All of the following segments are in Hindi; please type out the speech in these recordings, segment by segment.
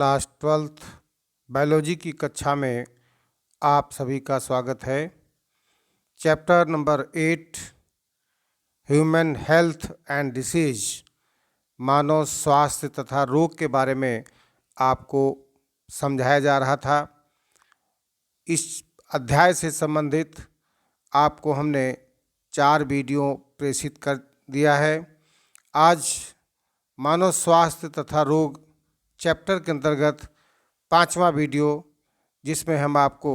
क्लास 12th बायोलॉजी की कक्षा में आप सभी का स्वागत है। Chapter number 8 human health and disease, मानव स्वास्थ्य तथा रोग के बारे में आपको समझाया जा रहा था। इस अध्याय से संबंधित आपको हमने 4 वीडियो प्रेषित कर दिया है। आज मानव स्वास्थ्य तथा रोग चैप्टर के अंतर्गत 5वां वीडियो, जिसमें हम आपको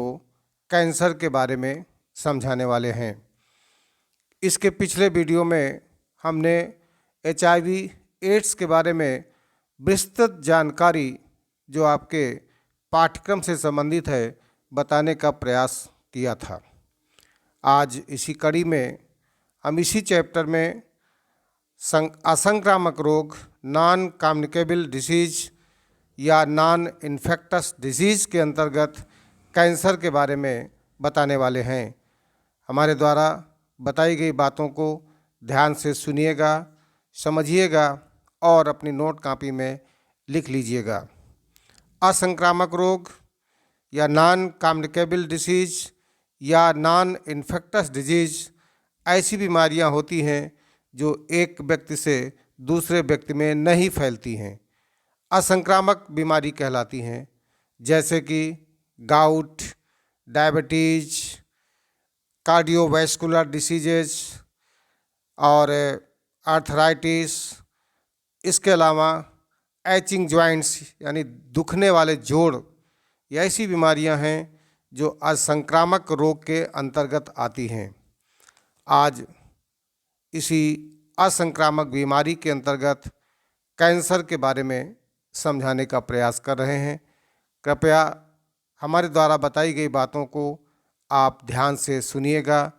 कैंसर के बारे में समझाने वाले हैं। इसके पिछले वीडियो में हमने HIV एड्स के बारे में विस्तृत जानकारी जो आपके पाठ्यक्रम से संबंधित है बताने का प्रयास किया था। आज इसी कड़ी में हम इसी चैप्टर में असंक्रामक रोग, नॉन कम्युनिकेबल डिसीज या नॉन इन्फेक्टस डिजीज़ के अंतर्गत कैंसर के बारे में बताने वाले हैं। हमारे द्वारा बताई गई बातों को ध्यान से सुनिएगा, समझिएगा और अपनी नोट कॉपी में लिख लीजिएगा। असंक्रामक रोग या नॉन कम्युनिकेबल डिसीज़ या नॉन इन्फेक्टस डिजीज़ ऐसी बीमारियां होती हैं जो एक व्यक्ति से दूसरे व्यक्ति में नहीं फैलती हैं, असंक्रामक बीमारी कहलाती हैं, जैसे कि गाउट, डायबिटीज, कार्डियोवैस्कुलर डिसीजेज और आर्थराइटिस। इसके अलावा एचिंग जॉइंट्स यानी दुखने वाले जोड़, ये ऐसी बीमारियां हैं जो असंक्रामक रोग के अंतर्गत आती हैं। आज इसी असंक्रामक बीमारी के अंतर्गत कैंसर के बारे में समझाने का प्रयास कर रहे हैं। कृपया हमारे द्वारा बताई गई बातों को आप ध्यान से सुनिएगा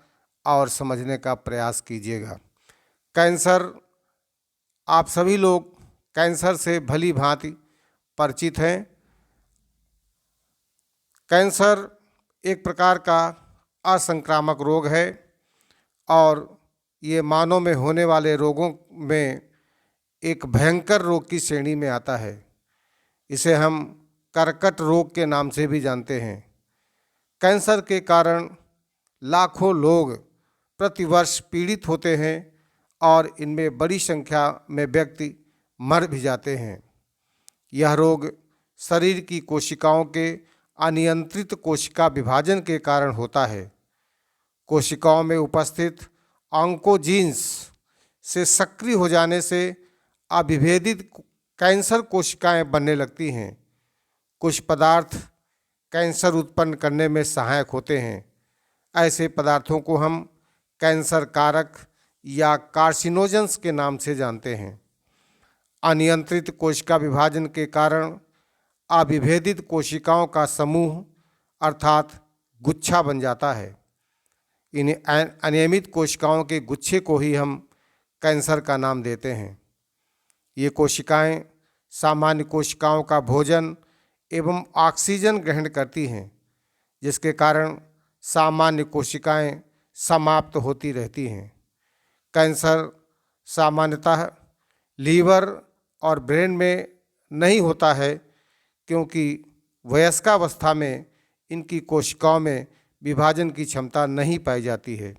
और समझने का प्रयास कीजिएगा। कैंसर, आप सभी लोग कैंसर से भली भांति परिचित हैं। कैंसर एक प्रकार का असंक्रामक रोग है और ये मानव में होने वाले रोगों में एक भयंकर रोग की श्रेणी में आता है। इसे हम कर्कट रोग के नाम से भी जानते हैं। कैंसर के कारण लाखों लोग प्रतिवर्ष पीड़ित होते हैं और इनमें बड़ी संख्या में व्यक्ति मर भी जाते हैं। यह रोग शरीर की कोशिकाओं के अनियंत्रित कोशिका विभाजन के कारण होता है। कोशिकाओं में उपस्थित ऑन्कोजीन्स से सक्रिय हो जाने से अविभेदित कैंसर कोशिकाएं बनने लगती हैं। कुछ पदार्थ कैंसर उत्पन्न करने में सहायक होते हैं। ऐसे पदार्थों को हम कैंसर कारक या कार्सिनोजेंस के नाम से जानते हैं। अनियंत्रित कोशिका विभाजन के कारण अविभेदित कोशिकाओं का समूह अर्थात गुच्छा बन जाता है। इन अनियमित कोशिकाओं के गुच्छे को ही हम कैंसर का नाम देते हैं। ये कोशिकाएं सामान्य कोशिकाओं का भोजन एवं ऑक्सीजन ग्रहण करती हैं, जिसके कारण सामान्य कोशिकाएं समाप्त होती रहती हैं। कैंसर सामान्यतः लीवर और ब्रेन में नहीं होता है, क्योंकि वयस्कावस्था में इनकी कोशिकाओं में विभाजन की क्षमता नहीं पाई जाती है।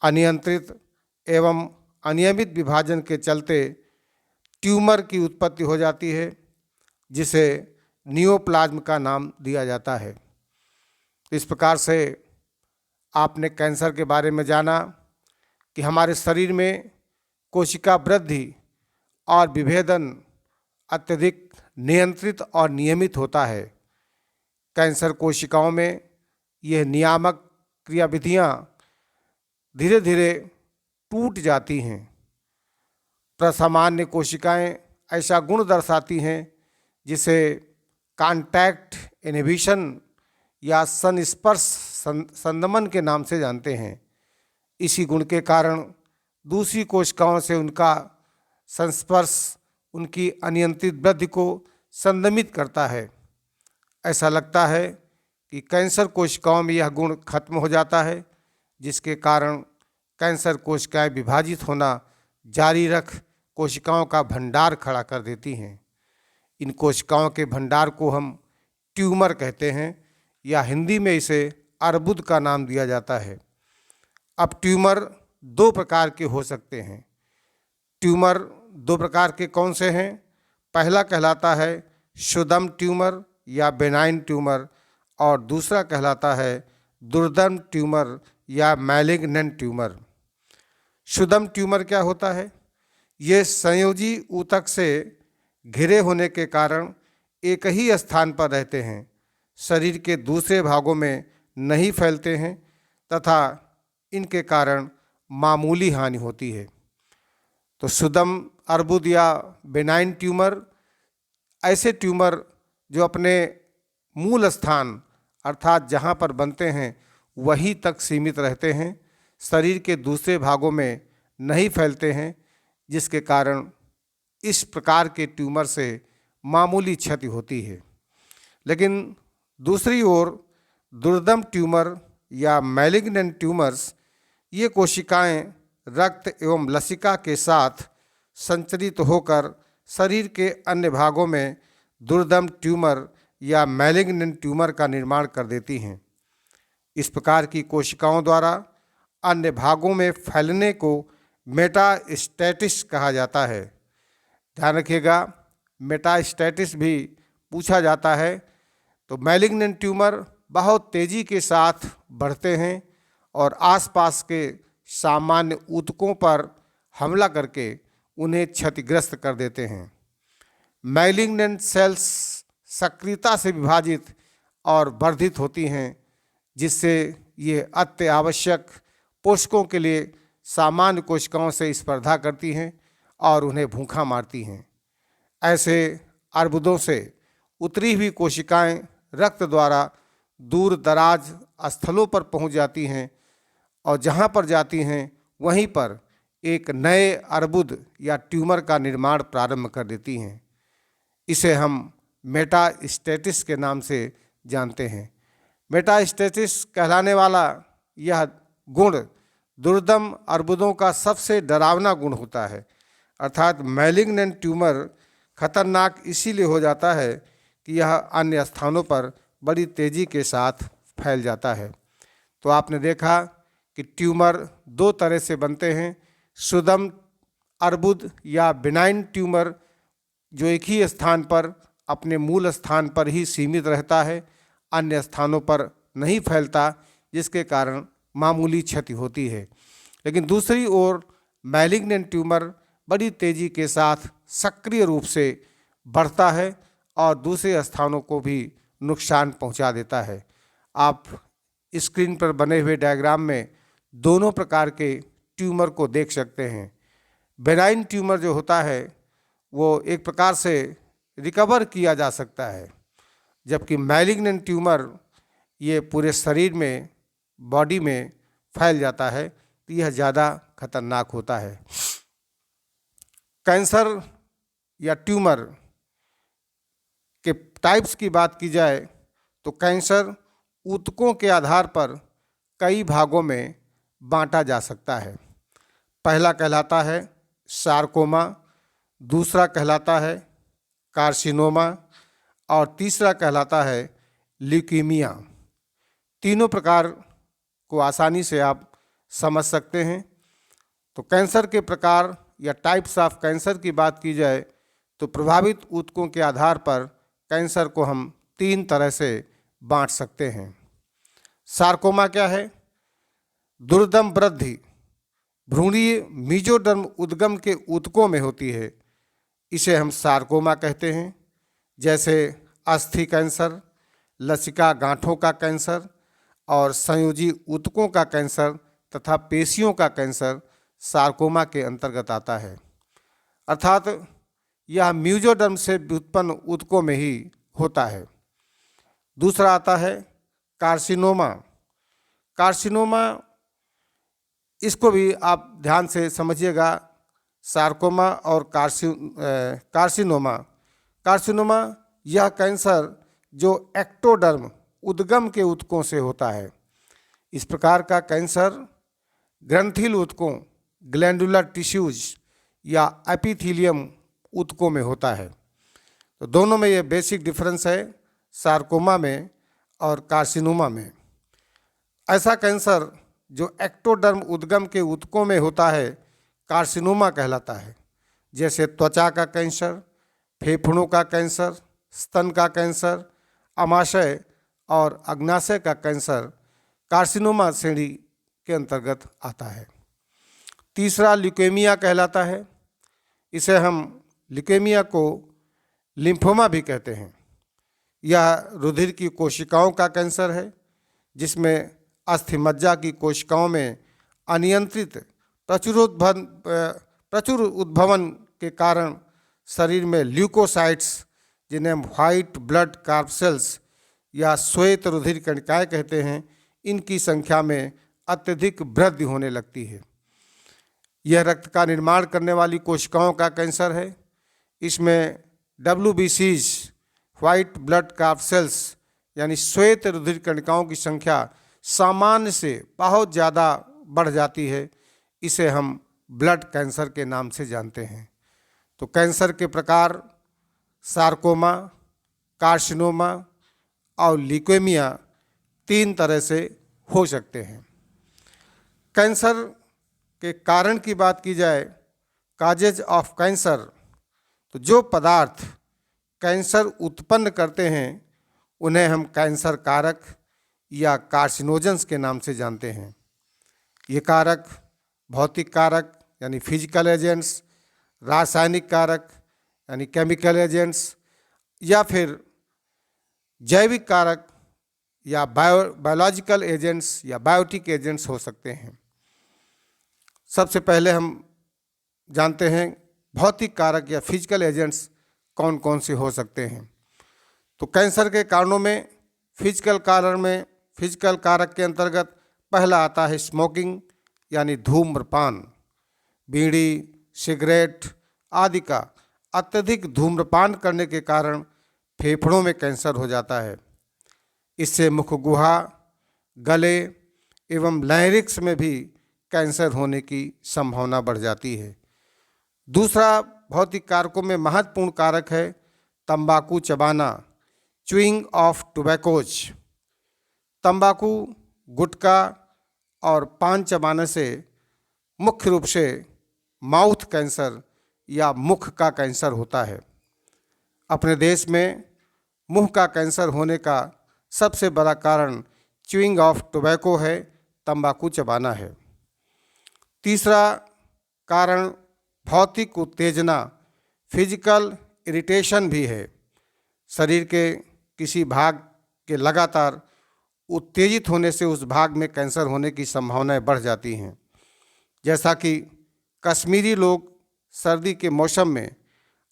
अनियंत्रित एवं अनियमित विभाजन के चलते ट्यूमर की उत्पत्ति हो जाती है, जिसे नियोप्लाज्म का नाम दिया जाता है। इस प्रकार से आपने कैंसर के बारे में जाना कि हमारे शरीर में कोशिका वृद्धि और विभेदन अत्यधिक नियंत्रित और नियमित होता है। कैंसर कोशिकाओं में यह नियामक क्रियाविधियां धीरे धीरे टूट जाती हैं। प्रसामान्य कोशिकाएं ऐसा गुण दर्शाती हैं जिसे कांटेक्ट इनहिबिशन या संस्पर्श संदमन के नाम से जानते हैं। इसी गुण के कारण दूसरी कोशिकाओं से उनका संस्पर्श उनकी अनियंत्रित वृद्धि को संदमित करता है। ऐसा लगता है कि कैंसर कोशिकाओं में यह गुण खत्म हो जाता है, जिसके कारण कैंसर कोशिकाएं विभाजित होना जारी रख कोशिकाओं का भंडार खड़ा कर देती हैं। इन कोशिकाओं के भंडार को हम ट्यूमर कहते हैं, या हिंदी में इसे अर्बुद का नाम दिया जाता है। अब ट्यूमर दो प्रकार के हो सकते हैं। ट्यूमर दो प्रकार के कौन से हैं? पहला कहलाता है क्षुद्र ट्यूमर या बेनाइन ट्यूमर, और दूसरा कहलाता है दुर्दम ट्यूमर या मैलिग्नेंट ट्यूमर। क्षुद्र ट्यूमर क्या होता है? ये संयोजी ऊतक से घिरे होने के कारण एक ही स्थान पर रहते हैं, शरीर के दूसरे भागों में नहीं फैलते हैं तथा इनके कारण मामूली हानि होती है। तो क्षुद्र अर्बुद या बेनाइन ट्यूमर ऐसे ट्यूमर जो अपने मूल स्थान अर्थात जहाँ पर बनते हैं वहीं तक सीमित रहते हैं, शरीर के दूसरे भागों में नहीं फैलते हैं, जिसके कारण इस प्रकार के ट्यूमर से मामूली क्षति होती है। लेकिन दूसरी ओर दुर्दम ट्यूमर या मैलिग्नेंट ट्यूमर्स, ये कोशिकाएं रक्त एवं लसिका के साथ संचरित होकर शरीर के अन्य भागों में दुर्दम ट्यूमर या मैलिग्नेंट ट्यूमर का निर्माण कर देती हैं। इस प्रकार की कोशिकाओं द्वारा अन्य भागों में फैलने को मेटास्टैटिस कहा जाता है। ध्यान रखिएगा, मेटास्टैटिस भी पूछा जाता है। तो मैलिग्नेंट ट्यूमर बहुत तेज़ी के साथ बढ़ते हैं और आसपास के सामान्य ऊतकों पर हमला करके उन्हें क्षतिग्रस्त कर देते हैं। मैलिग्नेंट सेल्स सक्रियता से विभाजित और वर्धित होती हैं, जिससे ये अति आवश्यक पोषकों के लिए सामान्य कोशिकाओं से स्पर्धा करती हैं और उन्हें भूखा मारती हैं। ऐसे अर्बुदों से उतरी हुई कोशिकाएं रक्त द्वारा दूर दराज स्थलों पर पहुंच जाती हैं और जहां पर जाती हैं वहीं पर एक नए अर्बुद या ट्यूमर का निर्माण प्रारंभ कर देती हैं। इसे हम मेटास्टैटिस के नाम से जानते हैं। मेटास्टैटिस कहलाने वाला यह गुण दुर्दम अर्बुदों का सबसे डरावना गुण होता है। अर्थात मैलिग्नेंट ट्यूमर खतरनाक इसीलिए हो जाता है कि यह अन्य स्थानों पर बड़ी तेज़ी के साथ फैल जाता है। तो आपने देखा कि ट्यूमर दो तरह से बनते हैं। क्षुद्र अर्बुद या बिनाइन ट्यूमर जो एक ही स्थान पर अपने मूल स्थान पर ही सीमित रहता है, अन्य स्थानों पर नहीं फैलता, जिसके कारण मामूली क्षति होती है। लेकिन दूसरी ओर मैलिग्नेंट ट्यूमर बड़ी तेज़ी के साथ सक्रिय रूप से बढ़ता है और दूसरे स्थानों को भी नुकसान पहुंचा देता है। आप स्क्रीन पर बने हुए डायग्राम में दोनों प्रकार के ट्यूमर को देख सकते हैं। बेनाइन ट्यूमर जो होता है वो एक प्रकार से रिकवर किया जा सकता है, जबकि मैलिग्नेंट ट्यूमर ये पूरे शरीर में, बॉडी में फैल जाता है, तो यह ज़्यादा खतरनाक होता है। कैंसर या ट्यूमर के टाइप्स की बात की जाए तो कैंसर ऊतकों के आधार पर कई भागों में बांटा जा सकता है। पहला कहलाता है सार्कोमा, दूसरा कहलाता है कार्सिनोमा और तीसरा कहलाता है ल्यूकीमिया। तीनों प्रकार को आसानी से आप समझ सकते हैं। तो कैंसर के प्रकार या टाइप्स ऑफ कैंसर की बात की जाए तो प्रभावित ऊतकों के आधार पर कैंसर को हम तीन तरह से बांट सकते हैं। सार्कोमा क्या है? दुर्दम वृद्धि भ्रूणीय मीजोडर्म उद्गम के ऊतकों में होती है, इसे हम सार्कोमा कहते हैं। जैसे अस्थि कैंसर, लसिका गांठों का कैंसर और संयोजी ऊतकों का कैंसर तथा पेशियों का कैंसर सार्कोमा के अंतर्गत आता है। अर्थात यह मीजोडर्म से उत्पन्न ऊतकों में ही होता है। दूसरा आता है कार्सिनोमा। कार्सिनोमा, इसको भी आप ध्यान से समझिएगा। सार्कोमा और कार्सिनोमा यह कैंसर जो एक्टोडर्म उद्गम के ऊतकों से होता है। इस प्रकार का कैंसर ग्रंथिल ऊतकों, ग्लैंडुलर टिश्यूज या एपिथेलियम ऊतकों में होता है। तो दोनों में ये बेसिक डिफरेंस है, सार्कोमा में और कार्सिनोमा में। ऐसा कैंसर जो एक्टोडर्म उद्गम के ऊतकों में होता है कार्सिनोमा कहलाता है, जैसे त्वचा का कैंसर, फेफड़ों का कैंसर, स्तन का कैंसर, आमाशय और अग्नाशय का कैंसर कार्सिनोमा श्रेणी के अंतर्गत आता है। तीसरा ल्यूकेमिया कहलाता है। इसे हम ल्यूकेमिया को लिम्फोमा भी कहते हैं। यह रुधिर की कोशिकाओं का कैंसर है, जिसमें अस्थि मज्जा की कोशिकाओं में अनियंत्रित प्रचुर उद्भवन के कारण शरीर में ल्यूकोसाइट्स, जिन्हें हम व्हाइट ब्लड कार्पसेल्स या श्वेत रुधिर कणिकाएं कहते हैं, इनकी संख्या में अत्यधिक वृद्धि होने लगती है। यह रक्त का निर्माण करने वाली कोशिकाओं का कैंसर है। इसमें WBCs, व्हाइट ब्लड कार्पसेल्स यानी श्वेत रुधिर कणिकाओं की संख्या सामान्य से बहुत ज़्यादा बढ़ जाती है। इसे हम ब्लड कैंसर के नाम से जानते हैं। तो कैंसर के प्रकार सार्कोमा, कार्सिनोमा और ल्यूकेमिया 3 तरह से हो सकते हैं। कैंसर के कारण की बात की जाए, काजेज ऑफ कैंसर, तो जो पदार्थ कैंसर उत्पन्न करते हैं उन्हें हम कैंसर कारक या कार्सिनोजेंस के नाम से जानते हैं। ये कारक भौतिक कारक यानी फिजिकल एजेंट्स, रासायनिक कारक यानी केमिकल एजेंट्स, या फिर जैविक कारक या बायोलॉजिकल एजेंट्स या बायोटिक एजेंट्स हो सकते हैं। सबसे पहले हम जानते हैं भौतिक कारक या फिजिकल एजेंट्स कौन कौन से हो सकते हैं। तो कैंसर के कारणों में फिजिकल कारक के अंतर्गत पहला आता है स्मोकिंग यानी धूम्रपान। बीड़ी, सिगरेट आदि का अत्यधिक धूम्रपान करने के कारण फेफड़ों में कैंसर हो जाता है। इससे मुख गुहा, गले एवं लैरिक्स में भी कैंसर होने की संभावना बढ़ जाती है। दूसरा भौतिक कारकों में महत्वपूर्ण कारक है तंबाकू चबाना, च्यूइंग ऑफ टोबैकोज। तंबाकू, गुटखा और पान चबाने से मुख्य रूप से माउथ कैंसर या मुख का कैंसर होता है। अपने देश में मुंह का कैंसर होने का सबसे बड़ा कारण च्यूइंग ऑफ टोबैको है, तंबाकू चबाना है। तीसरा कारण भौतिक उत्तेजना, फिजिकल इरिटेशन भी है। शरीर के किसी भाग के लगातार उत्तेजित होने से उस भाग में कैंसर होने की संभावनाएं बढ़ जाती हैं। जैसा कि कश्मीरी लोग सर्दी के मौसम में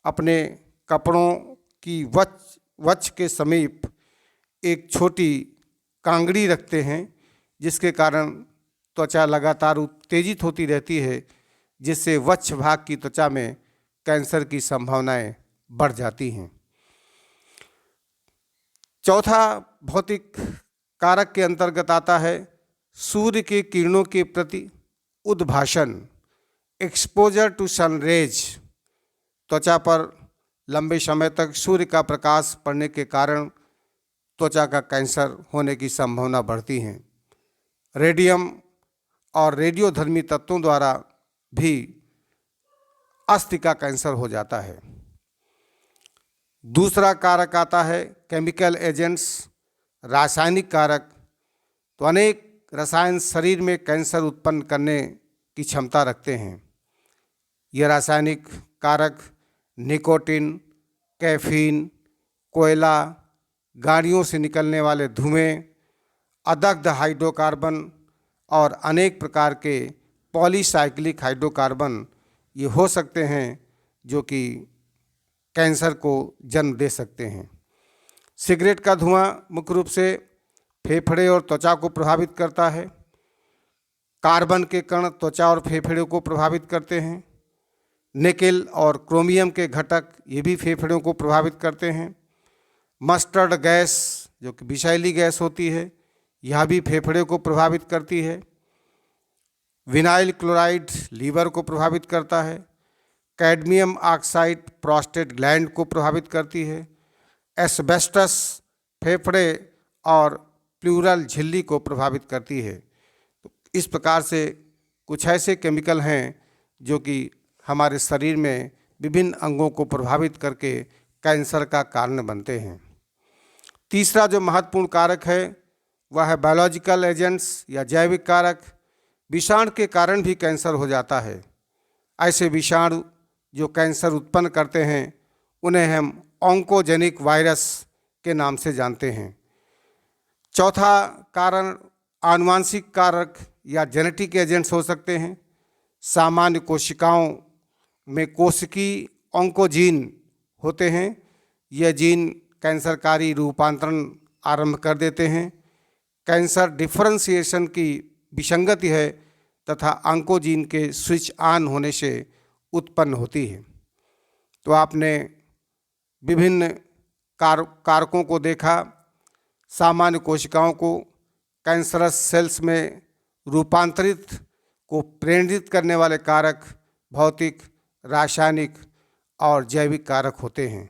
अपने कपड़ों की वक्ष के समीप एक छोटी कांगड़ी रखते हैं, जिसके कारण त्वचा लगातार उत्तेजित होती रहती है, जिससे वक्ष भाग की त्वचा में कैंसर की संभावनाएं बढ़ जाती हैं। चौथा भौतिक कारक के अंतर्गत आता है सूर्य के किरणों के प्रति उद्भाषण, एक्सपोजर टू सनरेज। त्वचा पर लंबे समय तक सूर्य का प्रकाश पड़ने के कारण त्वचा का कैंसर होने की संभावना बढ़ती है। रेडियम और रेडियोधर्मी तत्वों द्वारा भी अस्थि का कैंसर हो जाता है। दूसरा कारक आता है केमिकल एजेंट्स, रासायनिक कारक। तो अनेक रसायन शरीर में कैंसर उत्पन्न करने की क्षमता रखते हैं। ये रासायनिक कारक निकोटिन, कैफीन, कोयला, गाड़ियों से निकलने वाले धुएं, अदग्ध हाइड्रोकार्बन और अनेक प्रकार के पॉलीसाइक्लिक हाइड्रोकार्बन ये हो सकते हैं जो कि कैंसर को जन्म दे सकते हैं। सिगरेट का धुआं मुख्य रूप से फेफड़े और त्वचा को प्रभावित करता है। कार्बन के कण त्वचा और फेफड़े को प्रभावित करते हैं। निकेल और क्रोमियम के घटक ये भी फेफड़ों को प्रभावित करते हैं। मस्टर्ड गैस जो कि विषैली गैस होती है, यह भी फेफड़े को प्रभावित करती है। विनाइल क्लोराइड लीवर को प्रभावित करता है। कैडमियम ऑक्साइड प्रोस्टेट ग्लैंड को प्रभावित करती है, एस्बेस्टस फेफड़े और प्लूरल झिल्ली को प्रभावित करती है। तो इस प्रकार से कुछ ऐसे केमिकल हैं जो कि हमारे शरीर में विभिन्न अंगों को प्रभावित करके कैंसर का कारण बनते हैं। तीसरा जो महत्वपूर्ण कारक है वह है बायोलॉजिकल एजेंट्स या जैविक कारक। विषाणु के कारण भी कैंसर हो जाता है। ऐसे विषाणु जो कैंसर उत्पन्न करते हैं उन्हें हम ऑन्कोजेनिक वायरस के नाम से जानते हैं। चौथा कारण आनुवांशिक कारक या जेनेटिक एजेंट्स हो सकते हैं। सामान्य कोशिकाओं में कोशिकीय ऑन्कोजीन होते हैं। यह जीन कैंसरकारी रूपांतरण आरंभ कर देते हैं। कैंसर डिफरेंशिएशन की विसंगति है तथा ऑन्कोजीन के स्विच ऑन होने से उत्पन्न होती है। तो आपने विभिन्न कारकों को देखा। सामान्य कोशिकाओं को कैंसरस सेल्स में रूपांतरित को प्रेरित करने वाले कारक भौतिक, रासायनिक और जैविक कारक होते हैं।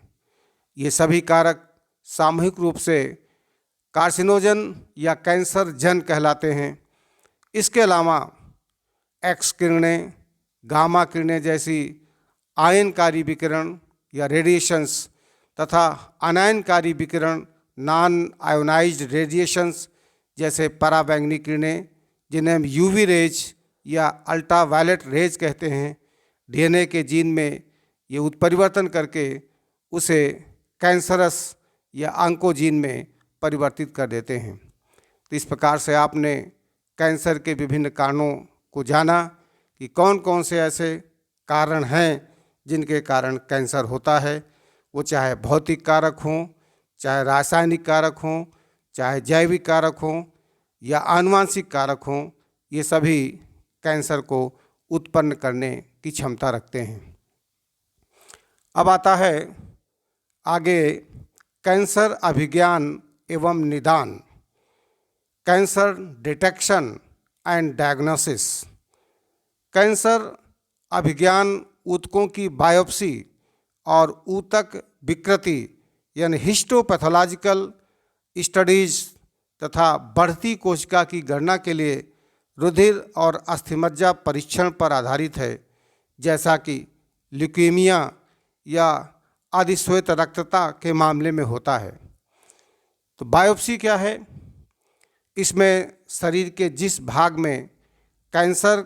ये सभी कारक सामूहिक रूप से कार्सिनोजन या कैंसर जन कहलाते हैं। इसके अलावा एक्स किरणें, गामा किरणें जैसी आयनकारी विकिरण या रेडिएशंस तथा अनायनकारी विकिरण नॉन आयोनाइज्ड रेडिएशंस जैसे पराबैंगनी किरणें जिन्हें हम यूवी रेज या अल्ट्रावायलेट रेज कहते हैं, डीएनए के जीन में ये उत्परिवर्तन करके उसे कैंसरस या ऑन्कोजीन में परिवर्तित कर देते हैं। तो इस प्रकार से आपने कैंसर के विभिन्न कारणों को जाना कि कौन कौन से ऐसे कारण हैं जिनके कारण कैंसर होता है। वो चाहे भौतिक कारक हों, चाहे रासायनिक कारक हों, चाहे जैविक कारक हों या आनुवांशिक कारक हों, ये सभी कैंसर को उत्पन्न करने की क्षमता रखते हैं। अब आता है आगे कैंसर अभिज्ञान एवं निदान, cancer detection and diagnosis. Cancer अभिज्ञान ऊतकों की बायोप्सी और ऊतक विकृति यानी हिस्टोपैथोलॉजिकल स्टडीज तथा बढ़ती कोशिका की गणना के लिए रुधिर और अस्थिमज्जा परीक्षण पर आधारित है, जैसा कि ल्यूकेमिया या अधिश्वेत रक्तता के मामले में होता है। तो बायोप्सी क्या है? इसमें शरीर के जिस भाग में कैंसर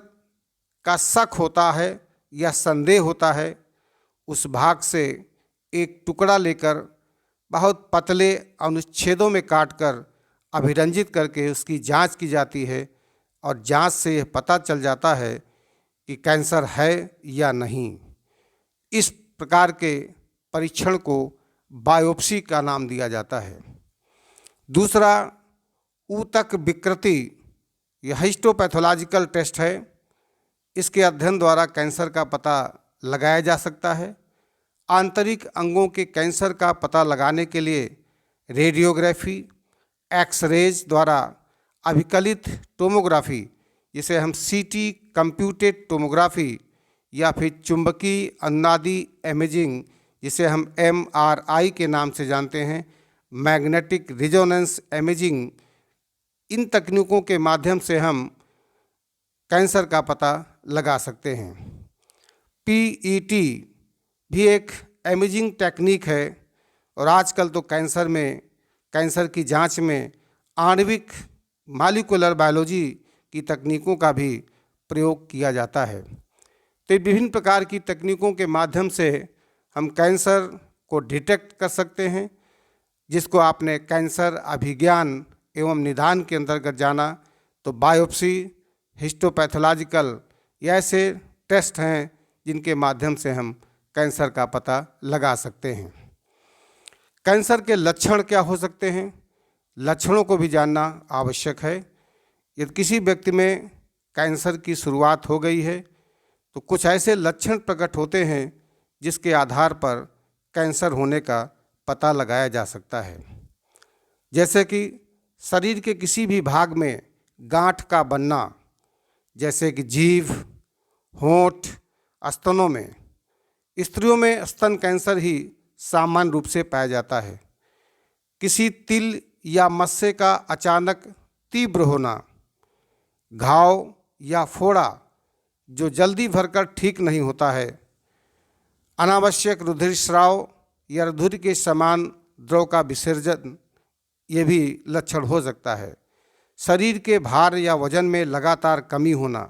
का शक होता है या संदेह होता है उस भाग से एक टुकड़ा लेकर बहुत पतले अनुच्छेदों में काटकर अभिरंजित करके उसकी जांच की जाती है और जांच से यह पता चल जाता है कि कैंसर है या नहीं। इस प्रकार के परीक्षण को बायोप्सी का नाम दिया जाता है। दूसरा ऊतक विकृति यह हिस्टोपैथोलॉजिकल टेस्ट है। इसके अध्ययन द्वारा कैंसर का पता लगाया जा सकता है। आंतरिक अंगों के कैंसर का पता लगाने के लिए रेडियोग्राफी, एक्सरेज द्वारा अभिकलित टोमोग्राफी जिसे हम सीटी कंप्यूटेड टोमोग्राफी या फिर चुंबकीय अनुनादी इमेजिंग जिसे हम एमआरआई के नाम से जानते हैं, मैग्नेटिक रिजोनेंस इमेजिंग, इन तकनीकों के माध्यम से हम कैंसर का पता लगा सकते हैं। पीईटी भी एक इमेजिंग टेक्निक है और आजकल तो कैंसर की जांच में आणविक मॉलिक्यूलर बायोलॉजी की तकनीकों का भी प्रयोग किया जाता है। तो विभिन्न प्रकार की तकनीकों के माध्यम से हम कैंसर को डिटेक्ट कर सकते हैं, जिसको आपने कैंसर अभिज्ञान एवं निदान के अंतर्गत जाना। तो बायोप्सी, हिस्टोपैथोलॉजिकल ये ऐसे टेस्ट हैं जिनके माध्यम से हम कैंसर का पता लगा सकते हैं। कैंसर के लक्षण क्या हो सकते हैं? लक्षणों को भी जानना आवश्यक है। यदि किसी व्यक्ति में कैंसर की शुरुआत हो गई है तो कुछ ऐसे लक्षण प्रकट होते हैं जिसके आधार पर कैंसर होने का पता लगाया जा सकता है। जैसे कि शरीर के किसी भी भाग में गांठ का बनना, जैसे कि जीभ, होंठ, स्तनों में, स्त्रियों में स्तन कैंसर ही सामान्य रूप से पाया जाता है। किसी तिल या मस्से का अचानक तीव्र होना, घाव या फोड़ा जो जल्दी भरकर ठीक नहीं होता है, अनावश्यक रुधिरस्राव या रुधिर के समान द्रव का विसर्जन, ये भी लक्षण हो सकता है। शरीर के भार या वजन में लगातार कमी होना,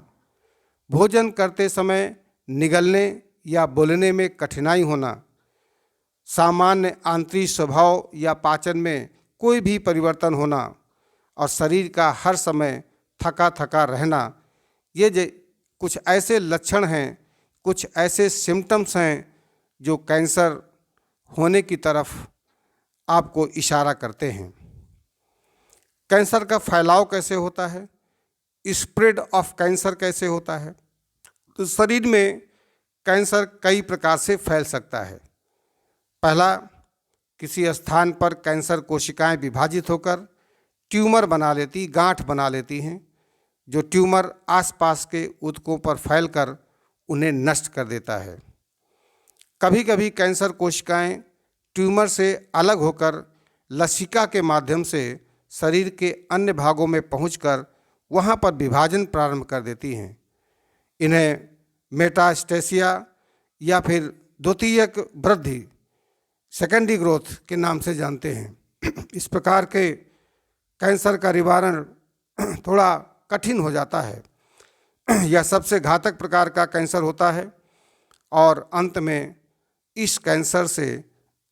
भोजन करते समय निगलने या बोलने में कठिनाई होना, सामान्य आंतरिक स्वभाव या पाचन में कोई भी परिवर्तन होना और शरीर का हर समय थका थका रहना, ये कुछ ऐसे लक्षण हैं, कुछ ऐसे सिम्टम्स हैं जो कैंसर होने की तरफ आपको इशारा करते हैं। कैंसर का फैलाव कैसे होता है, स्प्रेड ऑफ कैंसर कैसे होता है? तो शरीर में कैंसर कई प्रकार से फैल सकता है। पहला, किसी स्थान पर कैंसर कोशिकाएं विभाजित होकर ट्यूमर बना लेती, गांठ बना लेती हैं, जो ट्यूमर आसपास के ऊतकों पर फैलकर उन्हें नष्ट कर देता है। कभी कभी कैंसर कोशिकाएं ट्यूमर से अलग होकर लसिका के माध्यम से शरीर के अन्य भागों में पहुंचकर वहां पर विभाजन प्रारंभ कर देती हैं। इन्हें मेटास्टेसिया या फिर द्वितीयक वृद्धि, सेकेंडरी ग्रोथ के नाम से जानते हैं। इस प्रकार के कैंसर का निवारण थोड़ा कठिन हो जाता है। यह सबसे घातक प्रकार का कैंसर होता है और अंत में इस कैंसर से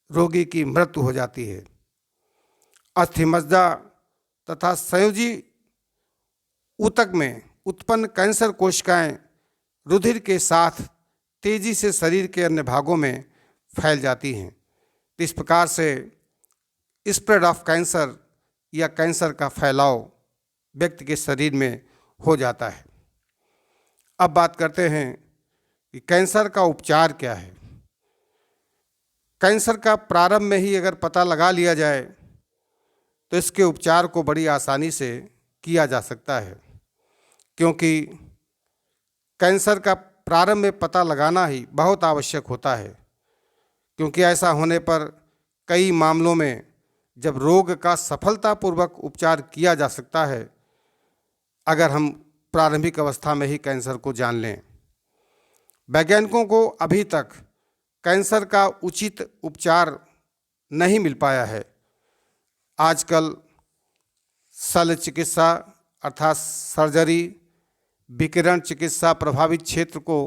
रोगी की मृत्यु हो जाती है। अस्थिमज्जा तथा संयोजी ऊतक में उत्पन्न कैंसर कोशिकाएं रुधिर के साथ तेजी से शरीर के अन्य भागों में फैल जाती हैं। इस प्रकार से स्प्रेड ऑफ कैंसर या कैंसर का फैलाव व्यक्ति के शरीर में हो जाता है। अब बात करते हैं कि कैंसर का उपचार क्या है। कैंसर का प्रारंभ में ही अगर पता लगा लिया जाए तो इसके उपचार को बड़ी आसानी से किया जा सकता है, क्योंकि कैंसर का प्रारंभ में पता लगाना ही बहुत आवश्यक होता है। क्योंकि ऐसा होने पर कई मामलों में जब रोग का सफलतापूर्वक उपचार किया जा सकता है, अगर हम प्रारंभिक अवस्था में ही कैंसर को जान लें। वैज्ञानिकों को अभी तक कैंसर का उचित उपचार नहीं मिल पाया है। आजकल शल्य चिकित्सा अर्थात सर्जरी, विकिरण चिकित्सा प्रभावित क्षेत्र को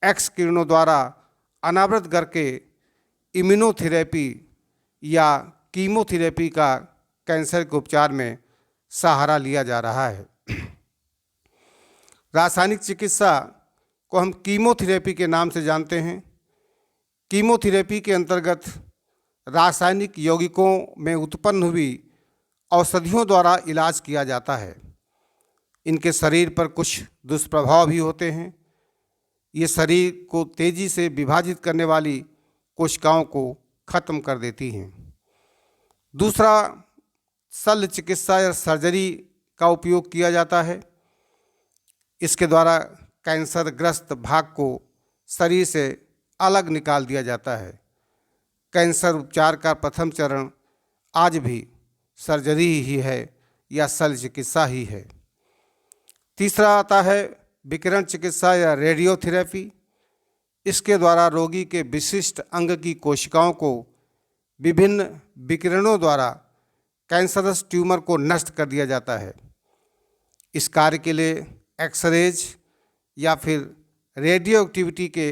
एक्स किरणों द्वारा अनावृत करके इम्यूनोथेरेपी या कीमोथेरेपी का कैंसर के उपचार में सहारा लिया जा रहा है। रासायनिक चिकित्सा को हम कीमोथेरेपी के नाम से जानते हैं। कीमोथेरेपी के अंतर्गत रासायनिक यौगिकों में उत्पन्न हुई औषधियों द्वारा इलाज किया जाता है। इनके शरीर पर कुछ दुष्प्रभाव भी होते हैं। ये शरीर को तेजी से विभाजित करने वाली कोशिकाओं को खत्म कर देती हैं। दूसरा, शल्य चिकित्सा या सर्जरी का उपयोग किया जाता है। इसके द्वारा कैंसर ग्रस्त भाग को शरीर से अलग निकाल दिया जाता है। कैंसर उपचार का प्रथम चरण आज भी सर्जरी ही है या शल्य चिकित्सा ही है। तीसरा आता है विकिरण चिकित्सा या रेडियोथेरेपी। इसके द्वारा रोगी के विशिष्ट अंग की कोशिकाओं को विभिन्न विकिरणों द्वारा कैंसरस ट्यूमर को नष्ट कर दिया जाता है। इस कार्य के लिए एक्सरेज या फिर रेडियो एक्टिविटी के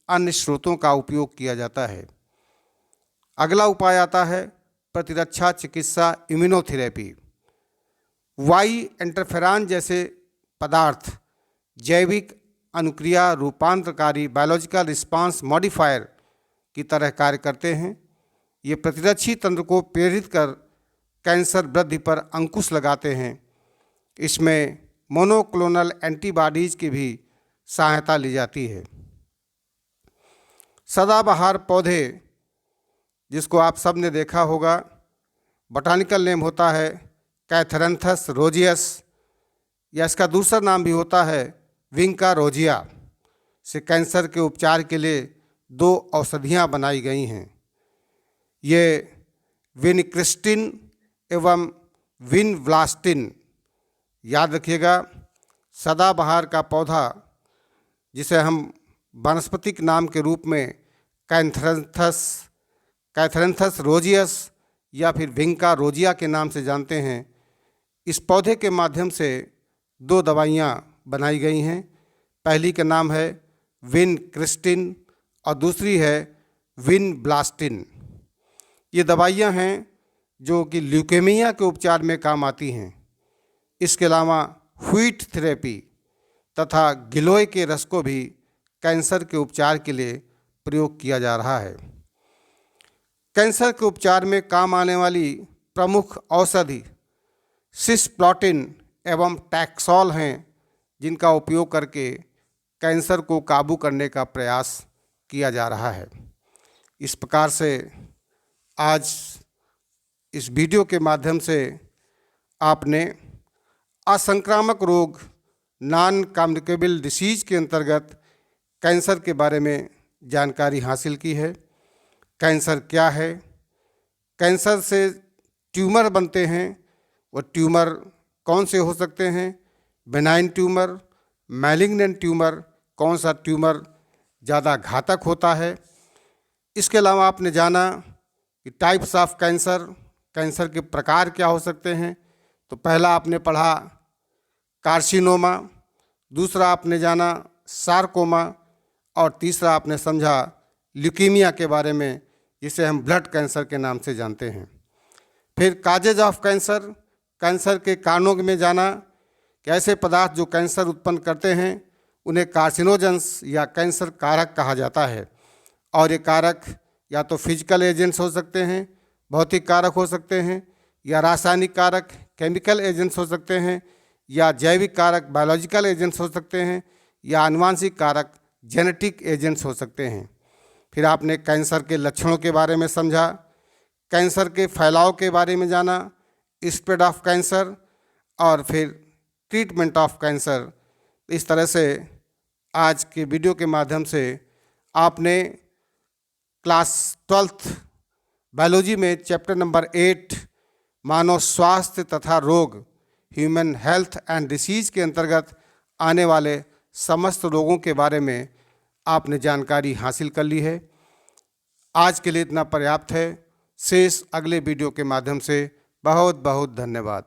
अन्य स्रोतों का उपयोग किया जाता है। अगला उपाय आता है प्रतिरक्षा चिकित्सा इम्यूनोथेरेपी। वाई इंटरफेरॉन जैसे पदार्थ जैविक अनुक्रिया रूपांतरकारी बायोलॉजिकल रिस्पांस मॉडिफायर की तरह कार्य करते हैं। ये प्रतिरक्षी तंत्र को प्रेरित कर कैंसर वृद्धि पर अंकुश लगाते हैं। इसमें मोनोक्लोनल एंटीबॉडीज की भी सहायता ली जाती है। सदाबहार पौधे, जिसको आप सब ने देखा होगा, बॉटनिकल नेम होता है कैथरंथस रोजियस, या इसका दूसरा नाम भी होता है विंका रोजिया, से कैंसर के उपचार के लिए 2 औषधियाँ बनाई गई हैं। ये विनक्रिस्टिन एवं विनब्लास्टिन। याद रखिएगा, सदाबहार का पौधा जिसे हम वानस्पतिक नाम के रूप में कैथरैंथस रोजियस या फिर विंका रोजिया के नाम से जानते हैं, इस पौधे के माध्यम से 2 दवाइयाँ बनाई गई हैं। पहली का नाम है विनक्रिस्टिन और दूसरी है विनब्लास्टिन। ये दवाइयाँ हैं जो कि ल्यूकेमिया के उपचार में काम आती हैं। इसके अलावा व्हीट थेरेपी तथा गिलोय के रस को भी कैंसर के उपचार के लिए प्रयोग किया जा रहा है। कैंसर के उपचार में काम आने वाली प्रमुख औषधि सिस्प्लॉटिन एवं टैक्सोल हैं, जिनका उपयोग करके कैंसर को काबू करने का प्रयास किया जा रहा है। इस प्रकार से आज इस वीडियो के माध्यम से आपने असंक्रामक रोग नॉन कम्युनिकेबल डिसीज के अंतर्गत कैंसर के बारे में जानकारी हासिल की है। कैंसर क्या है, कैंसर से ट्यूमर बनते हैं, वो ट्यूमर कौन से हो सकते हैं, बेनाइन ट्यूमर, मैलिग्नेंट ट्यूमर, कौन सा ट्यूमर ज़्यादा घातक होता है। इसके अलावा आपने जाना कि टाइप्स ऑफ कैंसर, कैंसर के प्रकार क्या हो सकते हैं। तो पहला आपने पढ़ा कार्सिनोमा, दूसरा आपने जाना सार्कोमा और तीसरा आपने समझा ल्यूकीमिया के बारे में, जिसे हम ब्लड कैंसर के नाम से जानते हैं। फिर काजेज ऑफ कैंसर, कैंसर के कारणों में जाना कि ऐसे पदार्थ जो कैंसर उत्पन्न करते हैं उन्हें कार्सिनोजेंस या कैंसर कारक कहा जाता है। और ये कारक या तो फिजिकल एजेंट्स हो सकते हैं, भौतिक कारक हो सकते हैं, या रासायनिक कारक केमिकल एजेंट्स हो सकते हैं, या जैविक कारक बायोलॉजिकल एजेंट्स हो सकते हैं, या आनुवांशिक कारक जेनेटिक एजेंट्स हो सकते हैं। फिर आपने कैंसर के लक्षणों के बारे में समझा, कैंसर के फैलाव के बारे में जाना, स्प्रेड ऑफ कैंसर, और फिर ट्रीटमेंट ऑफ कैंसर। इस तरह से आज के वीडियो के माध्यम से आपने क्लास 12th बायोलॉजी में चैप्टर नंबर 8 मानव स्वास्थ्य तथा रोग ह्यूमन हेल्थ एंड डिसीज के अंतर्गत आने वाले समस्त रोगों के बारे में आपने जानकारी हासिल कर ली है। आज के लिए इतना पर्याप्त है। शेष अगले वीडियो के माध्यम से बहुत बहुत धन्यवाद।